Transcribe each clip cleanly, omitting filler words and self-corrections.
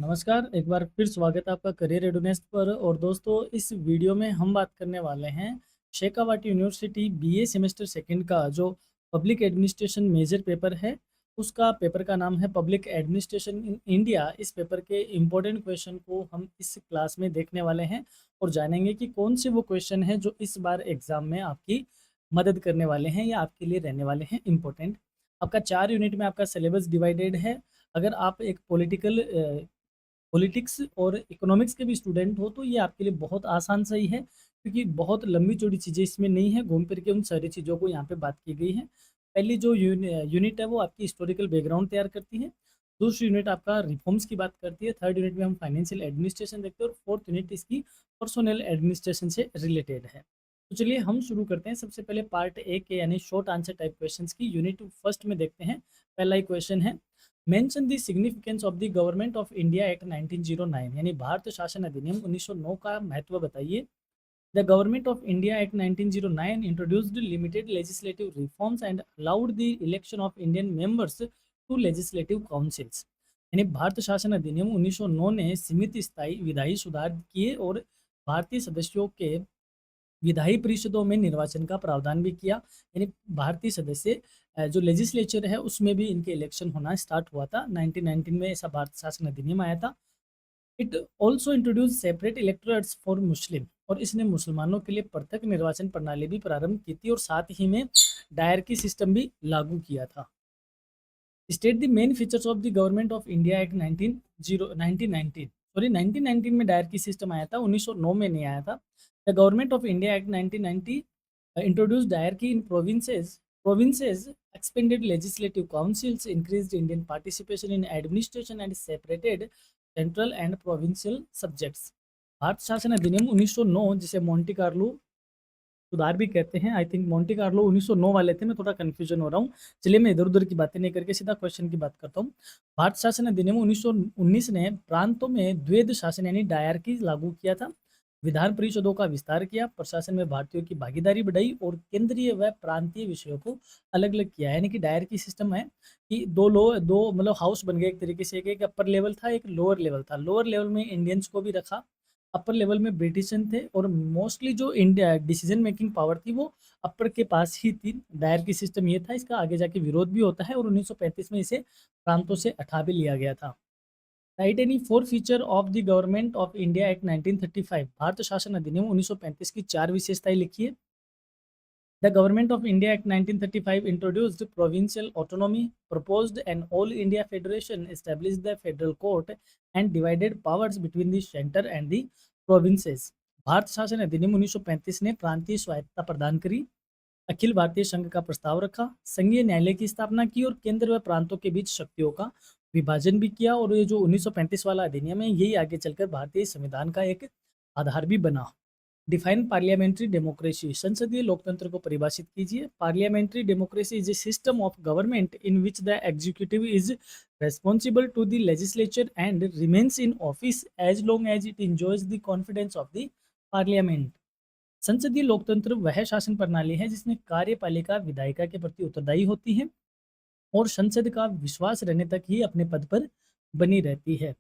नमस्कार, एक बार फिर स्वागत है आपका करियर रेडीनेस पर। और दोस्तों, इस वीडियो में हम बात करने वाले हैं Shekhawati university BA semester second का जो पब्लिक एडमिनिस्ट्रेशन मेजर पेपर है, उसका पेपर का नाम है पब्लिक एडमिनिस्ट्रेशन इन इंडिया। इस पेपर के इम्पोर्टेंट क्वेश्चन को हम इस क्लास में देखने वाले हैं और जानेंगे कि कौन से वो क्वेश्चन हैं जो इस बार एग्ज़ाम में आपकी मदद करने वाले हैं या आपके लिए रहने वाले हैं इम्पोर्टेंट। आपका 4 यूनिट में आपका सिलेबस डिवाइडेड है। अगर आप एक पॉलिटिक्स और इकोनॉमिक्स के भी स्टूडेंट हो तो ये आपके लिए बहुत आसान सही है, क्योंकि बहुत लंबी चौड़ी चीज़ें इसमें नहीं है, घूम फिर के उन सारी चीज़ों को यहाँ पे बात की गई है। पहली जो यूनिट है वो आपकी हिस्टोरिकल बैकग्राउंड तैयार करती है। दूसरी यूनिट आपका रिफॉर्म्स की बात करती है। थर्ड यूनिट में हम फाइनेंशियल एडमिनिस्ट्रेशन देखते हैं और फोर्थ यूनिट इसकी पर्सोनल एडमिनिस्ट्रेशन से रिलेटेड है। तो चलिए हम शुरू करते हैं। सबसे पहले पार्ट ए के यानी शॉर्ट आंसर टाइप क्वेश्चंस की यूनिट फर्स्ट में देखते हैं। पहला ही क्वेश्चन है, mention the significance of the Government of India Act 1909, यानी भारत शासन अधिनियम 1909 का महत्व बताइए। The Government of India Act 1909 introduced limited legislative reforms and allowed the election of Indian members to legislative councils. यानी भारत शासन अधिनियम 1909 ने सीमित स्थायी विधायी सुधार किए और भारतीय सदस्यों के विधायी परिषदों में निर्वाचन का प्रावधान भी किया। यानी भारतीय सदस्य जो लेजिस्लेचर है उसमें भी इनके इलेक्शन होना स्टार्ट हुआ था। 1919 में ऐसा भारत शासन अधिनियम आया था। It also introduce separate electorates for Muslim, और इसने मुसलमानों के लिए पृथक निर्वाचन प्रणाली भी प्रारंभ की थी और साथ ही में डायरकी सिस्टम भी लागू किया था। State the main features of the Government of India act 1919 में डायरकी सिस्टम आया था, 1909 में नहीं आया था। The Government of India act 1990 introduced diarchy in provinces, expanded legislative councils, increased Indian participation in administration and separated central and provincial subjects। Bharat शासन अधिनियम 1909, जिसे मोंटी कार्लो सुधार भी कहते हैं, आई थिंक मोंटी कार्लो 1909 वाले थे, मैं थोड़ा कंफ्यूजन हो रहा हूँ। चलिए मैं इधर उधर की बातें नहीं करके सीधा क्वेश्चन की बात करता हूँ। भारत शासन अधिनियम 1919 ने प्रांतों में द्वैध शासन यानी डायरकी लागू किया था, विधान परिषदों का विस्तार किया, प्रशासन में भारतीयों की भागीदारी बढ़ाई और केंद्रीय व प्रांतीय विषयों को अलग अलग किया। यानी कि डायरकी सिस्टम है कि दो मतलब हाउस बन गए एक तरीके से, एक अपर लेवल था एक लोअर लेवल था। लोअर लेवल में इंडियंस को भी रखा, अपर लेवल में ब्रिटिशन थे, और मोस्टली जो इंडिया डिसीजन मेकिंग पावर थी वो अपर के पास ही थी। दायर की सिस्टम ये था, इसका आगे जाके विरोध भी होता है और 1935 में इसे प्रांतों से हटा भी लिया गया था। Right any four feature of the Government of India act 1935, Bharat शासन अधिनियम 1935 की 4 विशेषताएं लिखिए। The Government of India Act 1935 introduced provincial autonomy, proposed an all-India federation, established the federal court, and divided powers between the center and the provinces। Bharat शासन अधिनियम 1935 ने प्रांतीय स्वायत्तता प्रदान करी, अखिल भारतीय संघ का प्रस्ताव रखा, संघीय न्यायालय की स्थापना की और केंद्र व प्रांतों के बीच शक्तियों का विभाजन भी किया। और ये जो 1935 वाला अधिनियम है यही आगे चलकर भारतीय संविधान का एक आधार भी बना। डिफाइन पार्लियामेंट्री डेमोक्रेसी, संसदीय लोकतंत्र को परिभाषित कीजिए। Parliamentary democracy is a system of government in which the executive is responsible to the legislature and remains in office as long as it enjoys the confidence of the parliament. संसदीय लोकतंत्र वह शासन प्रणाली है जिसमें कार्यपालिका विधायिका के प्रति उत्तरदायी होती है और संसद का विश्वास रहने तक ही अपने पद पर बनी रहती है।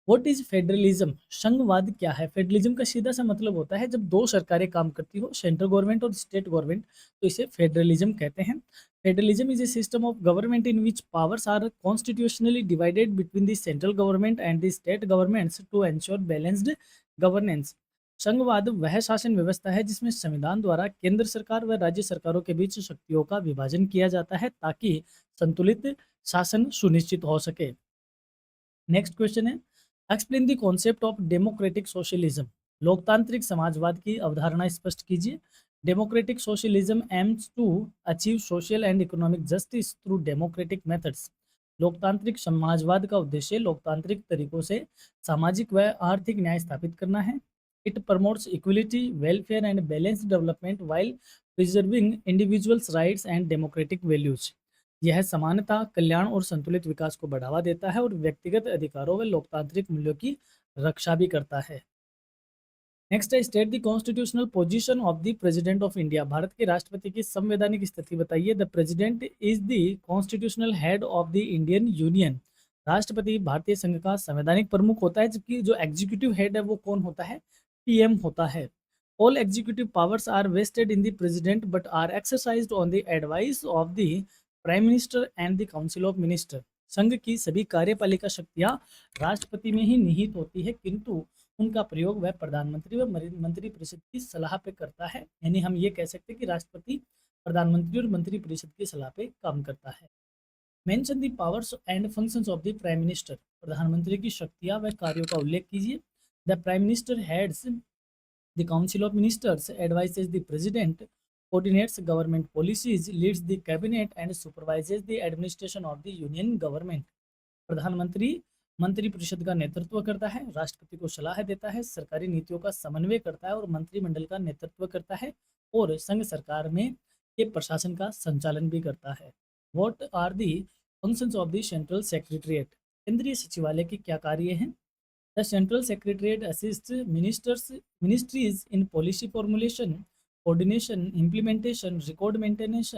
व्हाट इज फेडरलिज्म, संघवाद क्या है? फेडरलिज्म का सीधा सा मतलब होता है जब दो सरकारें काम करती हो, सेंट्रल गवर्नमेंट और स्टेट गवर्नमेंट, तो इसे फेडरलिज्म कहते हैं। Federalism is a system of government in which powers are constitutionally divided between the central government and the state governments to ensure balanced governance. संघवाद वह शासन व्यवस्था है जिसमें संविधान द्वारा केंद्र सरकार व राज्य सरकारों के बीच शक्तियों का विभाजन किया जाता है ताकि संतुलित शासन सुनिश्चित हो सके। नेक्स्ट क्वेश्चन है, explain the concept of democratic socialism, लोकतांत्रिक समाजवाद की अवधारणा स्पष्ट कीजिए। Democratic socialism aims to achieve social and economic justice through democratic methods. लोकतांत्रिक समाजवाद का उद्देश्य लोकतांत्रिक तरीकों से सामाजिक व आर्थिक न्याय स्थापित करना है। It promotes equality, welfare and balanced development while preserving individuals rights and democratic values. यह समानता, कल्याण और संतुलित विकास को बढ़ावा देता है और व्यक्तिगत अधिकारों व लोकतांत्रिक मूल्यों की रक्षा भी करता है। नेक्स्ट है, state the constitutional position of the president of India, Bharat के राष्ट्रपति की संवैधानिक स्थिति बताइए। The president is the constitutional head of the Indian union. राष्ट्रपति भारतीय संघ का संवैधानिक प्रमुख होता है, जबकि जो एग्जीक्यूटिव हेड है वो कौन होता है? पीएम होता है। All executive powers are vested in the president but are exercised on the advice of the prime minister and the council of minister. संघ की सभी कार्यपालिका शक्तियां राष्ट्रपति में ही निहित होती है, किंतु उनका प्रयोग वह प्रधानमंत्री व मंत्रिपरिषद की सलाह पे करता है। यानी हम ये कह सकते हैं कि राष्ट्रपति प्रधानमंत्री और मंत्रिपरिषद की सलाह पे काम करता है। Mention the powers and functions of the prime minister. प्रधानमंत्री की शक्तियां व कार्यों का उल्लेख कीजिए। The prime minister heads the council of ministers, advises the president, coordinates government policies, leads the cabinet and supervises the administration of the union government। प्रधानमंत्री मंत्रिपरिषद का नेतृत्व करता है, राष्ट्रपति को सलाह देता है, सरकारी नीतियों का समन्वय करता है और मंत्रिमंडल का नेतृत्व करता है और संघ सरकार में के प्रशासन का संचालन भी करता है। What are the functions of the central secretariat. केंद्रीय सचिवालय के क्या कार्य हैं? The central secretariat assist ministries in policy formulation, coordination, implementation, record maintenance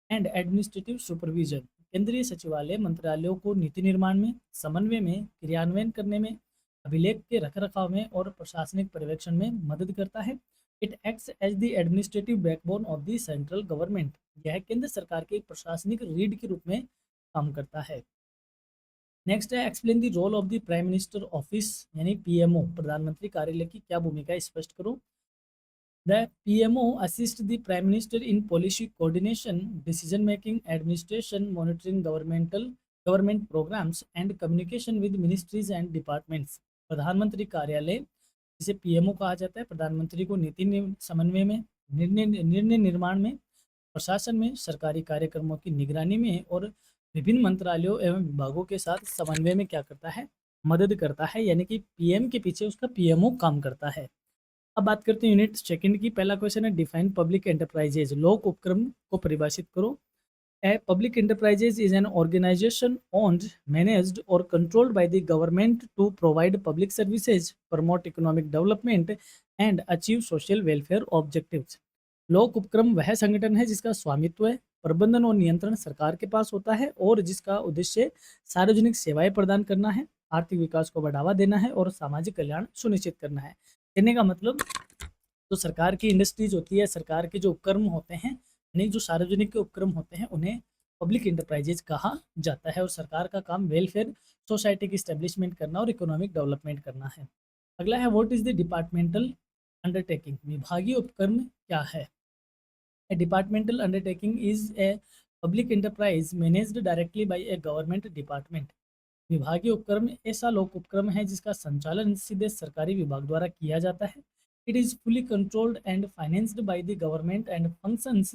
and administrative supervision. केंद्रीय सचिवालय मंत्रालयों को नीति निर्माण में, समन्वय में, क्रियान्वयन करने में, अभिलेख के रखरखाव में और प्रशासनिक पर्यवेक्षण में मदद करता है। It acts as the administrative backbone of the central government. यह केंद्र सरकार के प्रशासनिक रीढ़ के रूप में काम करता है। नेक्स्ट है explain the role of the prime minister office, यानी पीएमओ। प्रधानमंत्री कार्यालय की क्या भूमिका है, स्पष्ट करो। The PMO assists the Prime Minister in policy coordination, decision making, administration, monitoring government programs and communication with ministries and departments। प्रधानमंत्री कार्यालय, जिसे पीएमओ कहा जाता है, प्रधानमंत्री को नीति समन्वय में, निर्णय निर्माण में, प्रशासन में, सरकारी कार्यक्रमों की निगरानी में और विभिन्न मंत्रालयों एवं विभागों के साथ समन्वय में क्या करता है, मदद करता है। यानी कि पीएम के पीछे उसका पीएमओ काम करता है। अब बात करते हैं यूनिट सेकंड की। पहला क्वेश्चन है डिफाइन पब्लिक एंटरप्राइजेज। लोक उपक्रम को परिभाषित करो। A public enterprises is an organisation owned, managed और controlled by the government to provide public services, promote economic development and achieve social welfare objectives. लोक उपक्रम वह संगठन है जिसका स्वामित्व है, प्रबंधन और नियंत्रण सरकार के पास होता है और जिसका उद्देश्य सार्वजनिक सेवाएं प्रदान करना है, आर्थिक विकास को बढ़ावा देना है और सामाजिक कल्याण सुनिश्चित करना है। कहने का मतलब जो सरकार की इंडस्ट्रीज होती है, सरकार के जो उपक्रम होते हैं, यानी जो सार्वजनिक के उपक्रम होते हैं, उन्हें पब्लिक इंटरप्राइजेज कहा जाता है और सरकार का काम वेलफेयर सोसाइटी की स्टैब्लिशमेंट करना और इकोनॉमिक डेवलपमेंट करना है। अगला है what is the departmental undertaking. विभागीय उपक्रम क्या है? A departmental undertaking is a public enterprise managed directly by a government department. विभागीय उपक्रम ऐसा लोक उपक्रम है जिसका संचालन सीधे सरकारी विभाग द्वारा किया जाता है। It is fully controlled and financed by the government and functions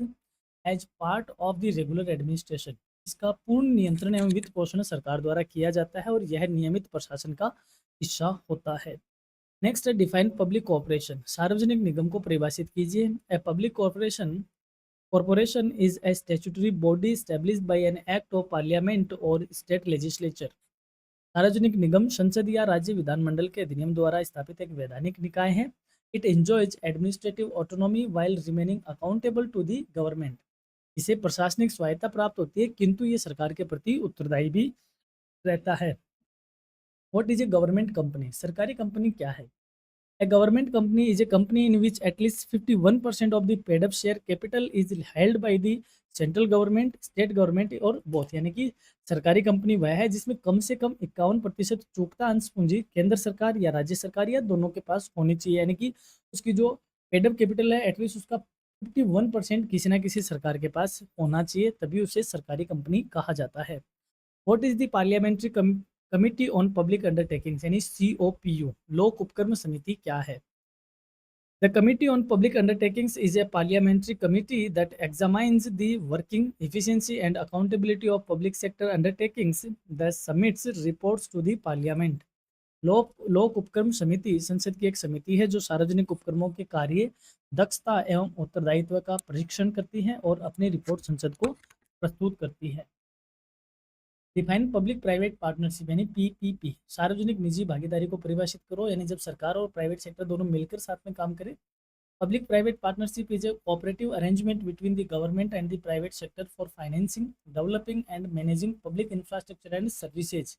as part of the regular administration. इसका पूर्ण नियंत्रण एवं वित्त पोषण सरकार द्वारा किया जाता है और यह नियमित प्रशासन का हिस्सा होता है। नेक्स्ट है डिफाइन पब्लिक कॉर्पोरेशन। सार्वजनिक निगम को परिभाषित कीजिए। A public corporation is a statutory body established bye an act of parliament और स्टेट लेजिस्लेचर। सार्वजनिक निगम संसद या राज्य विधानमंडल के अधिनियम द्वारा स्थापित एक वैधानिक निकाय है। It enjoys administrative autonomy while remaining accountable to the government. इसे प्रशासनिक स्वायत्ता प्राप्त होती है, किंतु ये सरकार के प्रति उत्तरदायी भी रहता है। What is a government company. सरकारी कंपनी क्या है? A government company is a company in which at least 51% of the paid up share capital is held by the central government, state government और both। यानी कि सरकारी company वह है जिसमें कम से कम 51% चूकता अंश पूंजी केंद्र सरकार या राज्य सरकार या दोनों के पास होनी चाहिए। यानी कि उसकी जो पेड अप कैपिटल है एटलीस्ट उसका 51% किसी ना किसी सरकार के पास होना चाहिए, तभी उसे सरकारी कंपनी कहा जाता है। What is the parliamentary committee on public undertakings, यानी COPU। लोक उपक्रम समिति क्या है? The committee on public undertakings is a parliamentary committee that examines the working efficiency and accountability of public sector undertakings that submits reports to the Parliament. लोक उपक्रम समिति संसद की एक समिति है जो सार्वजनिक उपक्रमों के कार्य, दक्षता एवं उत्तरदायित्व का परीक्षण करती है और अपनी रिपोर्ट संसद को प्रस्तुत करती है। डिफाइन पब्लिक प्राइवेट पार्टनरशिप यानी PPP। सार्वजनिक निजी भागीदारी को परिभाषित करो, यानी जब सरकार और प्राइवेट सेक्टर दोनों मिलकर साथ में काम करें। Public private partnership is a cooperative arrangement between the government and the private sector for financing, developing and managing public infrastructure and services.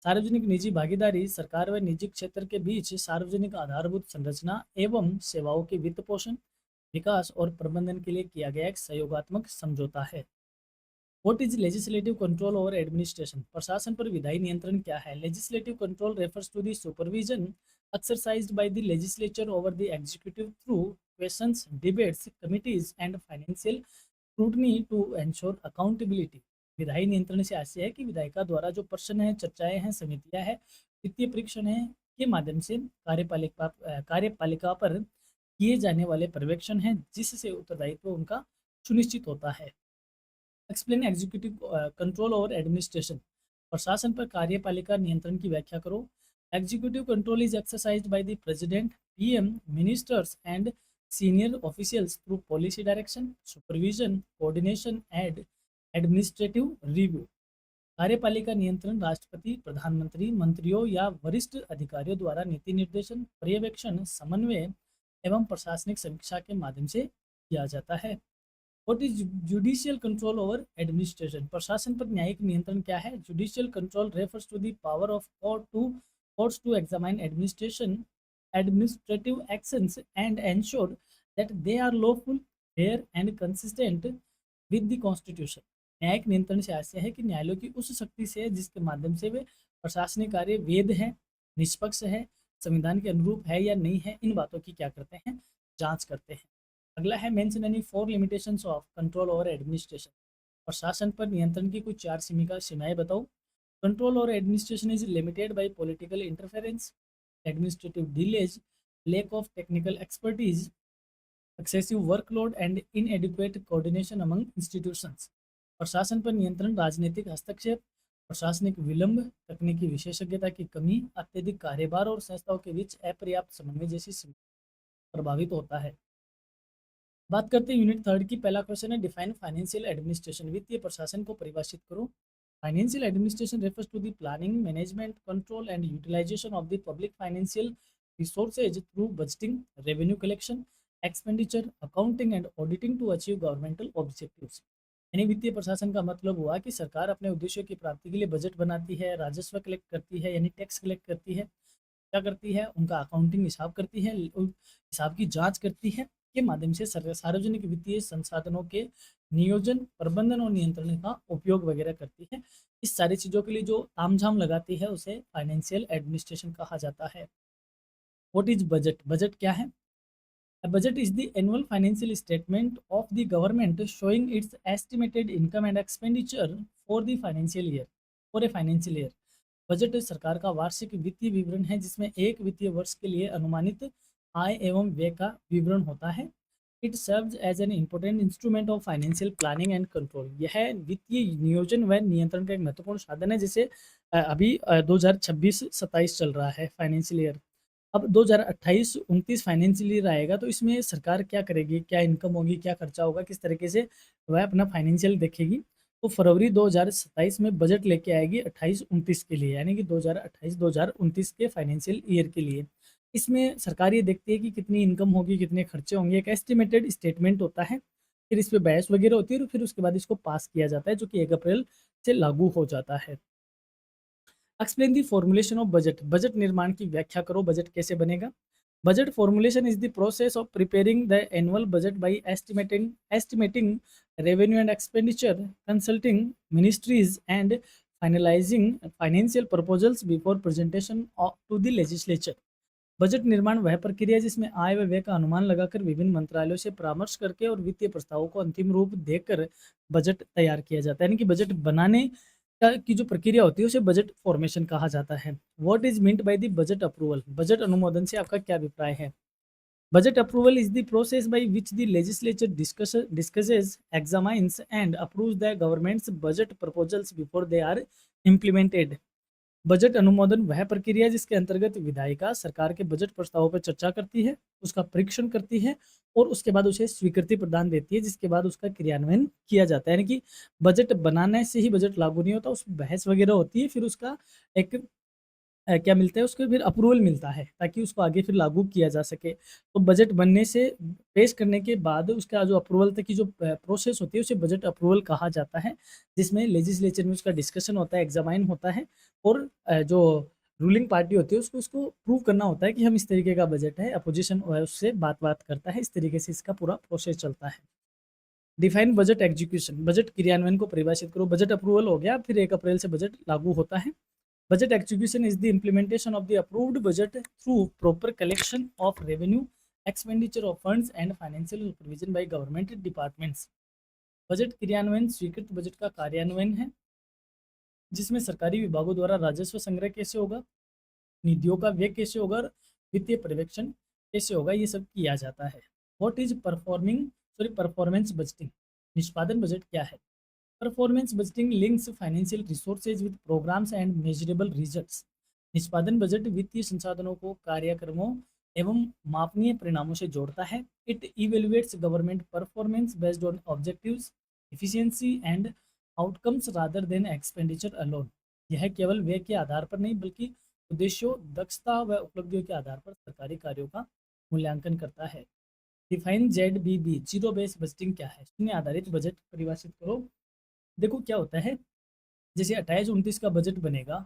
सार्वजनिक निजी भागीदारी सरकार व निजी क्षेत्र के बीच सार्वजनिक आधारभूत संरचना एवं सेवाओं के वित्त पोषण, विकास और प्रबंधन के लिए किया गया एक सहयोगात्मक समझौता है। What is legislative control over administration? प्रशासन पर विधायी नियंत्रण क्या है? Legislative control refers to the supervision exercised by the legislature over the executive through questions, debates, committees and financial scrutiny to ensure accountability। विधायी नियंत्रण से आशय है कि विधायिका द्वारा जो प्रश्न है, चर्चाएं हैं, समितियां हैं, वित्तीय परीक्षण है के माध्यम से कार्यपालिका पर किए जाने वाले पर्यवेक्षण हैं जिससे उत्तरदायित्व उनका सुनिश्चित होता है। Explain executive control over administration. प्रशासन पर कार्यपालिका नियंत्रण की व्याख्या करो। Executive control is exercised by the president, PM, ministers and senior officials through policy direction, supervision, coordination and administrative review. कार्यपालिका नियंत्रण राष्ट्रपति, प्रधानमंत्री, मंत्रियों या वरिष्ठ अधिकारियों द्वारा नीति निर्देशन, पर्यवेक्षण, समन्वय एवं प्रशासनिक समीक्षा के माध्यम से किया जाता है। What is judicial control over administration? प्रशासन पर न्यायिक नियंत्रण क्या है? Judicial control refers to the power of courts to examine administrative actions and ensure that they are lawful, fair and consistent with the constitution। न्यायिक नियंत्रण से आशय है कि न्यायालयों की उस शक्ति से है जिसके माध्यम से वे प्रशासनिक कार्य वैध है, निष्पक्ष है, संविधान के अनुरूप है या नहीं है, इन बातों की क्या करते हैं? जांच करते हैं। अगला है mention any 4 limitations of control over administration. प्रशासन पर नियंत्रण की कुछ 4 सीमाएं बताओ। Control over administration is limited by political interference, administrative delays, lack of technical expertise, excessive workload and inadequate coordination among institutions. प्रशासन पर नियंत्रण राजनीतिक हस्तक्षेप, प्रशासनिक विलंब, तकनीकी विशेषज्ञता की कमी, अत्यधिक कार्यभार और संस्थाओं के बीच अपर्याप्त समन्वय जैसी प्रभावित होता है। बात करते हैं यूनिट 3 की। पहला क्वेश्चन है डिफाइन फाइनेंशियल एडमिनिस्ट्रेशन। वित्तीय प्रशासन को परिभाषित करो। Financial administration refers to the planning, management, control and utilisation of the public financial resources through budgeting, revenue collection, expenditure, accounting and auditing to achieve governmental objectives. यानी वित्तीय प्रशासन का मतलब हुआ कि सरकार अपने उद्देश्यों की प्राप्ति के लिए बजट बनाती है, राजस्व कलेक्ट करती है यानी टैक्स कलेक्ट करती है, क्या करती है, उनका अकाउंटिंग हिसाब करती है, हिसाब की जांच करती है के माध्यम से सार्वजनिक वित्तीय संसाधनों के नियोजन, प्रबंधन और नियंत्रण का उपयोग वगैरह करती है। इस सारी चीज़ों के लिए जो तामझाम लगाती है उसे फाइनेंशियल एडमिनिस्ट्रेशन कहा जाता है। What is budget? बजट क्या है? A budget is the annual financial statement of the government showing its estimated income and expenditure for the financial year, for a financial year। Budget सरकार का वार्षिक वित्तीय विवरण है जिसमें एक वित्तीय वर्ष के लिए अनुमानित आय एवं व्यय का विवरण होता है। It serves as an important instrument of financial planning and control. यह वित्तीय नियोजन व नियंत्रण का एक महत्वपूर्ण साधन है। जैसे अभी 2026-27 चल रहा है फाइनेंशियल ईयर, अब 2028-29 फाइनेंशियल ईयर आएगा तो इसमें सरकार क्या करेगी, क्या इनकम होगी, क्या खर्चा होगा, किस तरीके से वह अपना फाइनेंशियल देखेगी। तो फरवरी 2027 में बजट लेके आएगी 28-29 के लिए, यानी कि 2028-2029 के फाइनेंशियल ईयर के लिए। इसमें सरकार ये देखती है कि कितनी इनकम होगी, कितने खर्चे होंगे, एक एस्टिमेटेड स्टेटमेंट होता है, फिर इस पर बहस वगैरह होती है और फिर उसके बाद इसको पास किया जाता है जो कि 1 अप्रैल से लागू हो जाता है। Explain the formulation of budget. Budget निर्माण की व्याख्या करो। बजट कैसे बनेगा? Budget formulation is the process of preparing the annual budget by estimating revenue and expenditure, consulting ministries and finalising financial proposals before presentation to the legislature. Budget निर्माण वह प्रक्रिया है जिसमें आय व व्यय का अनुमान लगाकर विभिन्न मंत्रालयों से परामर्श करके और वित्तीय प्रस्तावों को अंतिम रूप देकर बजट तैयार किया जाता है। यानी कि बजट बनाने की जो प्रक्रिया होती है उसे बजट फॉर्मेशन कहा जाता है। What is meant by the budget approval? Budget अनुमोदन से आपका क्या अभिप्राय है? Budget approval is the process by which the legislature discusses, examines and approves the government's budget proposals before they are implemented. Budget अनुमोदन वह प्रक्रिया है जिसके अंतर्गत विधायिका सरकार के बजट प्रस्तावों पर चर्चा करती है, उसका परीक्षण करती है और उसके बाद उसे स्वीकृति प्रदान देती है, जिसके बाद उसका क्रियान्वयन किया जाता है। यानी कि बजट बनाने से ही बजट लागू नहीं होता, उस बहस वगैरह होती है, फिर उसका एक क्या मिलता है उसको फिर अप्रूवल मिलता है ताकि उसको आगे फिर लागू किया जा सके। तो बजट बनने से पेश करने के बाद उसका जो अप्रूवल तक की जो प्रोसेस होती है उसे बजट अप्रूवल कहा जाता है, जिसमें लेजिस्लेचर में उसका डिस्कशन होता है, एग्जामाइन होता है और जो रूलिंग पार्टी होती है उसको उसको प्रूव करना होता है कि हम इस तरीके का बजट है, अपोजिशन उससे बात करता है, इस तरीके से इसका पूरा प्रोसेस चलता है। डिफाइन बजट एग्जीक्यूशन, बजट क्रियान्वयन को परिभाषित करो। बजट अप्रूवल हो गया, फिर 1 अप्रैल से बजट लागू होता है। Budget execution is the implementation of the approved budget through proper collection of revenue, expenditure of funds and financial supervision by government departments. Budget क्रियान्वयन स्वीकृत बजट का कार्यान्वयन है, जिसमें सरकारी विभागों द्वारा राजस्व संग्रह कैसे होगा, निधियों का व्यय कैसे होगा और वित्तीय पर्यवेक्षण कैसे होगा, ये सब किया जाता है। व्हाट इज परफॉर्मेंस बजटिंग, निष्पादन बजट क्या है? Performance budgeting links financial resources with programmes and measurable results. निष्पादन बजट वित्तीय संसाधनों को कार्यक्रमों एवं मापनीय परिणामों से जोड़ता है। It evaluates government performance based on objectives, efficiency and outcomes rather than expenditure alone. यह केवल व्यय के आधार पर नहीं बल्कि उद्देश्यों, दक्षता व उपलब्धियों के आधार पर सरकारी कार्यों का मूल्यांकन करता है। Define ZBB, zero base budgeting क्या है? शून्य आधारित बजट परिभाषित करो। देखो क्या होता है, जैसे 28-29 का बजट बनेगा,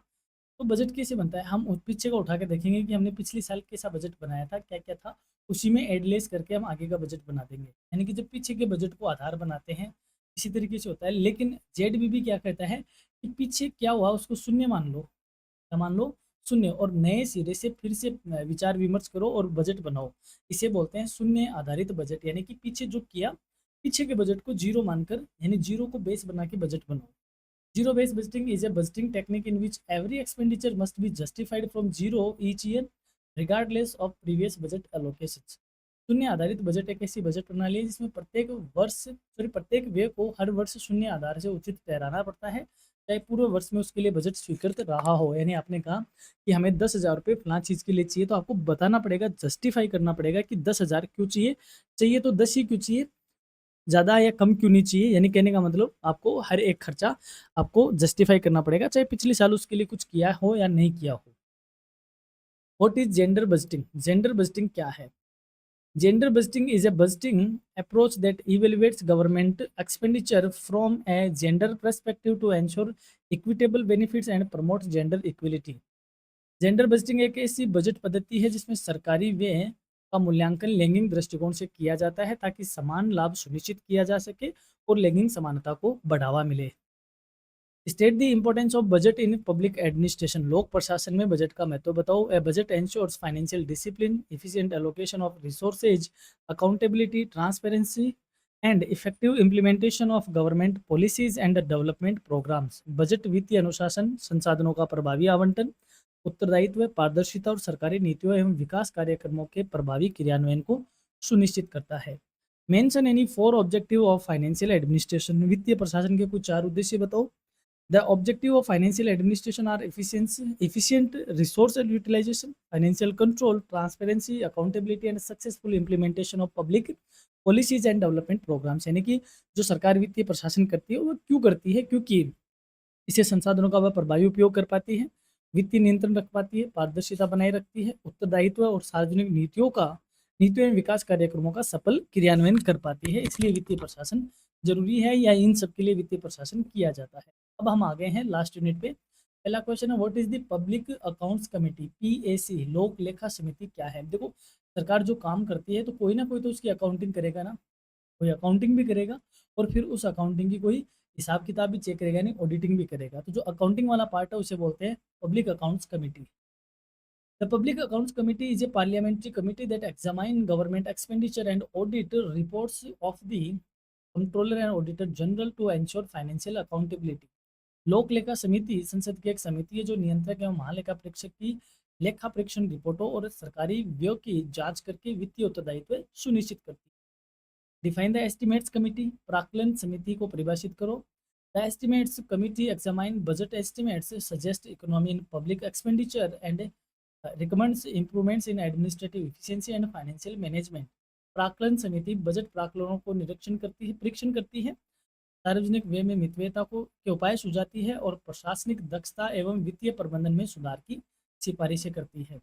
तो बजट कैसे बनता है? हम पीछे का उठा के देखेंगे कि हमने पिछले साल कैसा बजट बनाया था, क्या क्या था, उसी में एडलेस करके हम आगे का बजट बना देंगे। यानी कि जब पीछे के बजट को आधार बनाते हैं, इसी तरीके से होता है। लेकिन ZBB क्या कहता है कि पीछे क्या हुआ उसको शून्य मान लो, क्या मान लो? शून्य, और नए सिरे से फिर से विचार विमर्श करो और बजट बनाओ। इसे बोलते हैं शून्य आधारित बजट, यानी कि पीछे जो किया, पीछे के बजट को जीरो मानकर, यानी जीरो को बेस बना के बजट बनाओ। Zero based budgeting is a budgeting technique in which every expenditure must be justified from zero each year, regardless of previous budget allocations. शून्य आधारित बजट एक ऐसी बजट प्रणाली है जिसमें प्रत्येक व्यय को हर वर्ष शून्य आधार से उचित ठहराना पड़ता है, चाहे पूरे वर्ष में उसके लिए बजट स्वीकृत रहा हो। यानी आपने कहा कि हमें 10,000 रुपये फलां चीज़ के लिए चाहिए, तो आपको बताना पड़ेगा, जस्टिफाई करना पड़ेगा कि 10,000 क्यों चाहिए, चाहिए तो 10 ही क्यों चाहिए, ज़्यादा या कम क्यों नहीं चाहिए। यानी कहने का मतलब आपको हर एक खर्चा आपको जस्टिफाई करना पड़ेगा, चाहे पिछले साल उसके लिए कुछ किया हो या नहीं किया हो। What is gender budgeting, gender budgeting क्या है? Gender budgeting is a budgeting approach that evaluates government expenditure from a gender perspective to ensure equitable benefits and promote gender equality. Gender budgeting एक ऐसी बजट पद्धति है जिसमें सरकारी व्यय का मूल्यांकन लैंगिक दृष्टिकोण से किया जाता है ताकि समान लाभ सुनिश्चित किया जा सके और लैंगिक समानता को बढ़ावा मिले। State the importance of budget in public administration, लोक प्रशासन में बजट का महत्व बताओ। A budget ensures financial discipline, efficient allocation of resources, accountability, transparency and effective implementation of government policies and development programmes. Budget वित्तीय अनुशासन, संसाधनों का प्रभावी आवंटन, उत्तरदायित्व, पारदर्शिता और सरकारी नीतियों एवं विकास कार्यक्रमों के प्रभावी क्रियान्वयन को सुनिश्चित करता है। Mention any 4 objective of financial administration, वित्तीय प्रशासन के कुछ 4 उद्देश्य बताओ। The objective of financial administration are efficient resource utilization, financial control, transparency, accountability and successful implementation of public policies and development programs। यानी कि जो सरकार वित्तीय प्रशासन करती है वो क्यों करती है? क्योंकि इससे संसाधनों का वह प्रभावी उपयोग कर पाती है, वित्तीय नियंत्रण रख पाती है, पारदर्शिता बनाए रखती है, उत्तरदायित्व और सार्वजनिक नीतियों एवं विकास कार्यक्रमों का सफल क्रियान्वयन कर पाती है। इसलिए वित्तीय प्रशासन जरूरी है, या इन सब के लिए वित्तीय प्रशासन किया जाता है। अब हम आ गए हैं लास्ट यूनिट पे। पहला क्वेश्चन है, what is the public accounts committee, PAC, लोक लेखा समिति क्या है? देखो सरकार जो काम करती है तो कोई ना कोई तो उसकी अकाउंटिंग करेगा ना, कोई अकाउंटिंग भी करेगा और फिर उस अकाउंटिंग की कोई हिसाब किताब भी चेक करेगा, यानी ऑडिटिंग भी करेगा। तो जो अकाउंटिंग वाला पार्ट है उसे बोलते हैं public accounts committee. The public accounts committee is a parliamentary committee that examine government expenditure and audit reports of the controller and auditor general to ensure financial accountability. लोक लेखा समिति संसद की एक समिति है जो नियंत्रक एवं महालेखा परीक्षक की लेखा परीक्षण रिपोर्टों और सरकारी व्यय की जांच करके वित्तीय उत्तरदायित्व सुनिश्चित करती है। डिफाइन द एस्टिमेट्स कमिटी, प्राक्कलन समिति को परिभाषित करो। The estimates committee examine budget estimates, suggest economy in public expenditure and recommends improvements in administrative efficiency and financial management. प्राक्कलन समिति बजट प्राक्कलनों को परीक्षण करती है, सार्वजनिक व्यय में मितव्ययता के उपाय सुझाती है और प्रशासनिक दक्षता एवं वित्तीय प्रबंधन में सुधार की सिफारिशें करती है।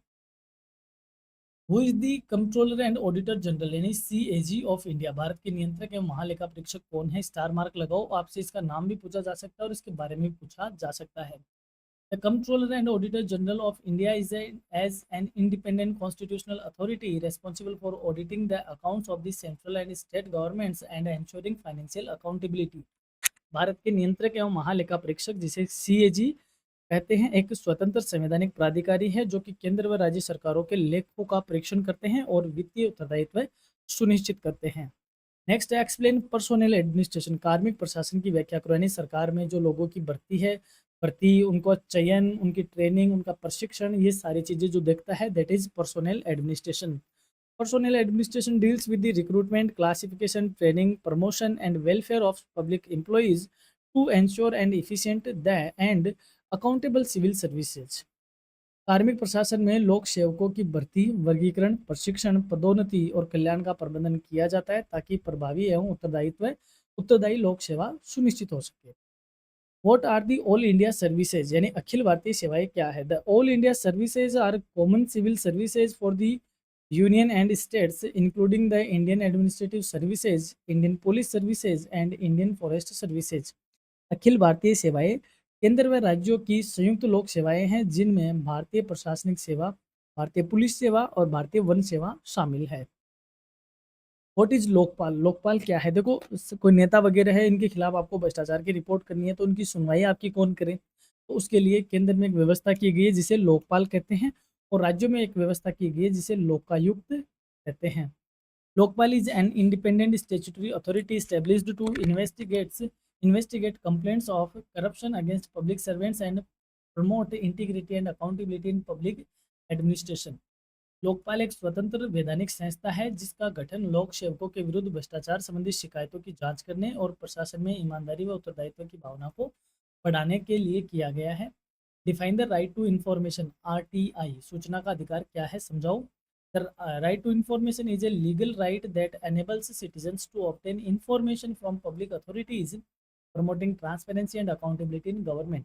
Who is the controller and auditor general यानी सीएजी ऑफ इंडिया, भारत के नियंत्रक एवं महालेखा परीक्षक कौन है? स्टार मार्क लगाओ, आपसे इसका नाम भी पूछा जा सकता है और इसके बारे में भी पूछा जा सकता है। The Comptroller and Auditor General of India is as an independent constitutional authority responsible for auditing the accounts of the central and state governments and ensuring financial accountability. Bharat के नियंत्रक एवं महालेखा परीक्षक जिसे सीएजी कहते हैं एक स्वतंत्र संवैधानिक प्राधिकारी है जो कि केंद्र व राज्य सरकारों के लेखों का परीक्षण करते हैं और वित्तीय उत्तरदायित्व सुनिश्चित करते हैं। नेक्स्ट है एक्सप्लेन पर्सोनल एडमिनिस्ट्रेशन, कार्मिक प्रशासन की व्याख्या करो, यानी सरकार में जो लोगों की भर्ती है, भर्ती, उनको चयन, उनकी ट्रेनिंग, उनका प्रशिक्षण, ये सारी चीज़ें जो देखता है that is personnel administration. Personnel administration deals with the recruitment, classification, training, promotion and welfare of public employees to ensure and efficient the and accountable civil services. कार्मिक प्रशासन में लोक सेवकों की भर्ती, वर्गीकरण, प्रशिक्षण, पदोन्नति और कल्याण का प्रबंधन किया जाता है ताकि प्रभावी एवं उत्तरदायी लोक सेवा सुनिश्चित हो सके। What are the all India services, यानी अखिल भारतीय सेवाएं क्या है? The all India services are common civil services for the union and states including the Indian administrative services, Indian police services and Indian forest services. अखिल भारतीय सेवाएं केंद्र व राज्यों की संयुक्त लोक सेवाएं हैं जिनमें भारतीय प्रशासनिक सेवा, भारतीय पुलिस सेवा और भारतीय वन सेवा शामिल है। व्हाट इज लोकपाल, लोकपाल क्या है? देखो कोई नेता वगैरह है, इनके खिलाफ आपको भ्रष्टाचार की रिपोर्ट करनी है तो उनकी सुनवाई आपकी कौन करे? तो उसके लिए केंद्र में एक व्यवस्था की गई है जिसे लोकपाल कहते हैं और राज्यों में एक व्यवस्था की गई है जिसे लोकायुक्त कहते हैं। Lokpal is an independent statutory authority established to investigate complaints of corruption against public servants and promote integrity and accountability in public administration. Lokpal एक स्वतंत्र वैधानिक संस्था है जिसका गठन लोक सेवकों के विरुद्ध भ्रष्टाचार संबंधी शिकायतों की जांच करने और प्रशासन में ईमानदारी व उत्तरदायित्व की भावना को बढ़ाने के लिए किया गया है। Define the right to information, RTI, सूचना का अधिकार क्या है? समझाओ। The right to information is a legal right that enables citizens to obtain information from public authorities, promoting transparency and accountability in government.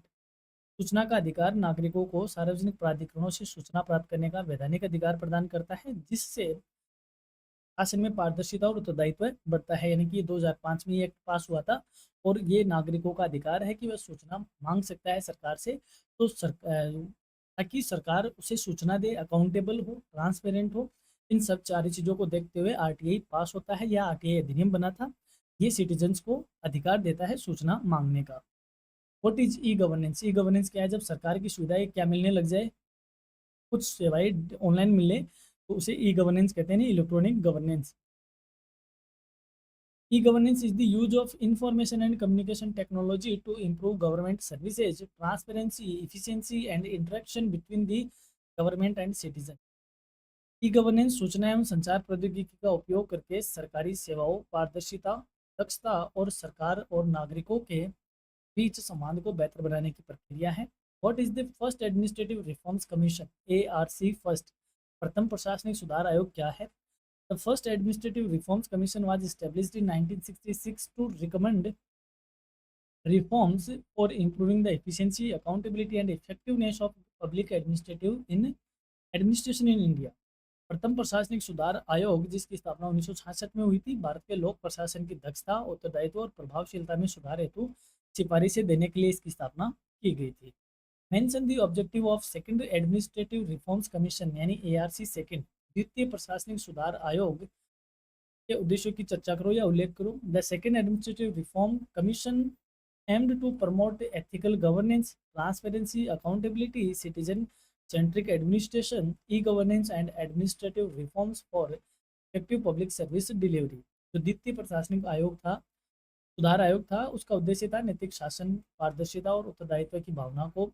सूचना का अधिकार नागरिकों को सार्वजनिक प्राधिकरणों से सूचना प्राप्त करने का वैधानिक अधिकार प्रदान करता है जिससे शासन में पारदर्शिता और उत्तरदायित्व बढ़ता है। यानी कि 2005 में ये एक्ट पास हुआ था और ये नागरिकों का अधिकार है कि वह सूचना मांग सकता है सरकार से, तो ताकि सरकार उसे सूचना दे, अकाउंटेबल हो, ट्रांसपेरेंट हो। इन सब सारी चीज़ों को देखते हुए आरटीआई पास होता है या आरटीआई अधिनियम बना था। ये सिटीजन्स को अधिकार देता है सूचना मांगने का। What is e governance, e governance क्या है? जब सरकार की सुविधाएं क्या मिलने लग जाए, कुछ सेवाएं ऑनलाइन मिले तो उसे ई गवर्नेंस कहते हैं, electronic governance. E-governance is the use of information and communication technology to improve government services, transparency, efficiency, and interaction between the government and citizen. E-governance सूचना एवं संचार प्रौद्योगिकी का उपयोग करके सरकारी सेवाओं, पारदर्शिता, दक्षता और सरकार और नागरिकों के बीच संवाद को बेहतर बनाने की प्रक्रिया है। What is the first administrative reforms commission, ARC first, प्रथम प्रशासनिक सुधार आयोग क्या है? The first Administrative Reforms Commission was established in 1966 to recommend reforms for improving the efficiency, accountability, and effectiveness of public administration in India. प्रथम प्रशासनिक सुधार आयोग जिसकी स्थापना 1966 में हुई थी, भारत के लोक प्रशासन की दक्षता, उत्तरदायित्व और प्रभावशीलता में सुधार हेतु सिफारिशें देने के लिए इसकी स्थापना की गई थी। Mention the objective of second administrative reforms commission यानी ARC सेकंड, द्वितीय प्रशासनिक सुधार आयोग के उद्देश्यों की चर्चा करो या उल्लेख करो। The second administrative reform commission aimed to promote ethical governance, transparency, accountability, citizen centric administration, e governance and administrative reforms for effective public service delivery. जो द्वितीय प्रशासनिक आयोग था, सुधार आयोग था, उसका उद्देश्य था नैतिक शासन, पारदर्शिता और उत्तरदायित्व की भावना को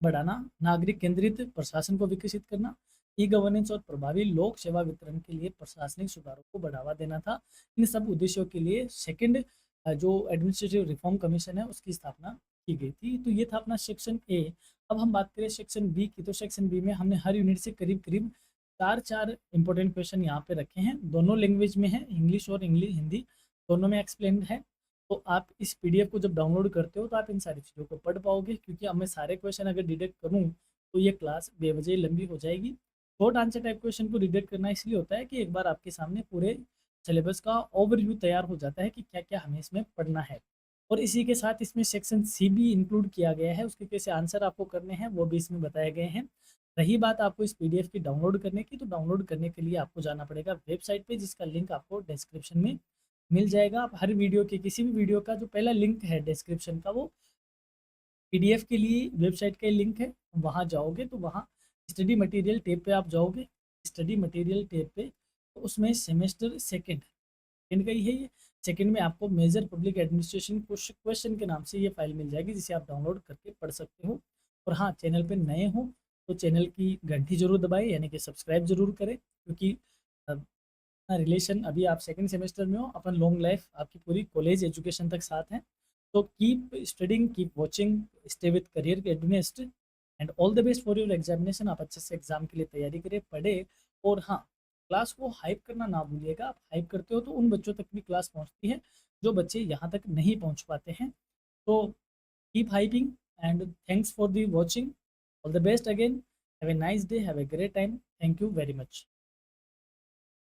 बढ़ाना, नागरिक केंद्रित प्रशासन को विकसित करना, ई गवर्नेंस और प्रभावी लोक सेवा वितरण के लिए प्रशासनिक सुधारों को बढ़ावा देना था। इन सब उद्देश्यों के लिए सेकंड जो एडमिनिस्ट्रेटिव रिफॉर्म कमीशन है उसकी स्थापना की गई थी। तो ये था अपना सेक्शन ए। अब हम बात करें सेक्शन बी की, तो सेक्शन बी में हमने हर यूनिट से करीब करीब चार इंपॉर्टेंट क्वेश्चन यहाँ पे रखे हैं। दोनों लैंग्वेज में है, इंग्लिश और हिंदी दोनों में एक्सप्लेन्ड है। तो आप इस PDF को जब डाउनलोड करते हो तो आप इन सारी चीज़ों को पढ़ पाओगे, क्योंकि अब मैं सारे क्वेश्चन अगर डिटेक्ट करूँ तो ये क्लास बेवजह लंबी हो जाएगी। शॉर्ट आंसर टाइप क्वेश्चन को रिडक्ट करना इसलिए होता है कि एक बार आपके सामने पूरे सिलेबस का ओवरव्यू तैयार हो जाता है कि क्या-क्या हमें इसमें पढ़ना है। और इसी के साथ इसमें सेक्शन सी भी इंक्लूड किया गया है, उसके कैसे आंसर आपको करने हैं वो भी इसमें बताए गए हैं। रही बात आपको इस पीडीएफ की डाउनलोड करने की, तो डाउनलोड करने के लिए आपको जाना पड़ेगा वेबसाइट पे, जिसका लिंक आपको डिस्क्रिप्शन में मिल जाएगा। आप हर वीडियो के किसी भी वीडियो का जो पहला लिंक है डिस्क्रिप्शन का, वो पीडीएफ के लिए वेबसाइट का लिंक है। वहाँ जाओगे तो वहाँ स्टडी मटेरियल टैब पे आप जाओगे। स्टडी मटेरियल टैब पे तो उसमें सेमेस्टर सेकंड सेकंड का ही है ये। सेकंड में आपको मेजर पब्लिक एडमिनिस्ट्रेशन क्वेश्चन के नाम से ये फाइल मिल जाएगी, जिसे आप डाउनलोड करके पढ़ सकते हो। और हाँ, चैनल पे नए हो तो चैनल की घंटी जरूर दबाएं, यानी कि सब्सक्राइब जरूर करें, क्योंकि अपना रिलेशन, अभी आप सेकंड सेमेस्टर में हो, अपन लॉन्ग लाइफ आपकी पूरी कॉलेज एजुकेशन तक साथ हैं। तो keep studying, keep watching, stay with career एडमिनिस्ट, and all the best for your examination. आप अच्छे से एग्जाम के लिए तैयारी करें, पढ़े। और हाँ, क्लास को हाइप करना ना भूलिएगा। आप हाइप करते हो तो उन बच्चों तक भी क्लास पहुंचती है जो बच्चे यहाँ तक नहीं पहुंच पाते हैं। तो keep hyping, and thanks for the watching. All the best again. Have a nice day, have a great time. Thank you very much.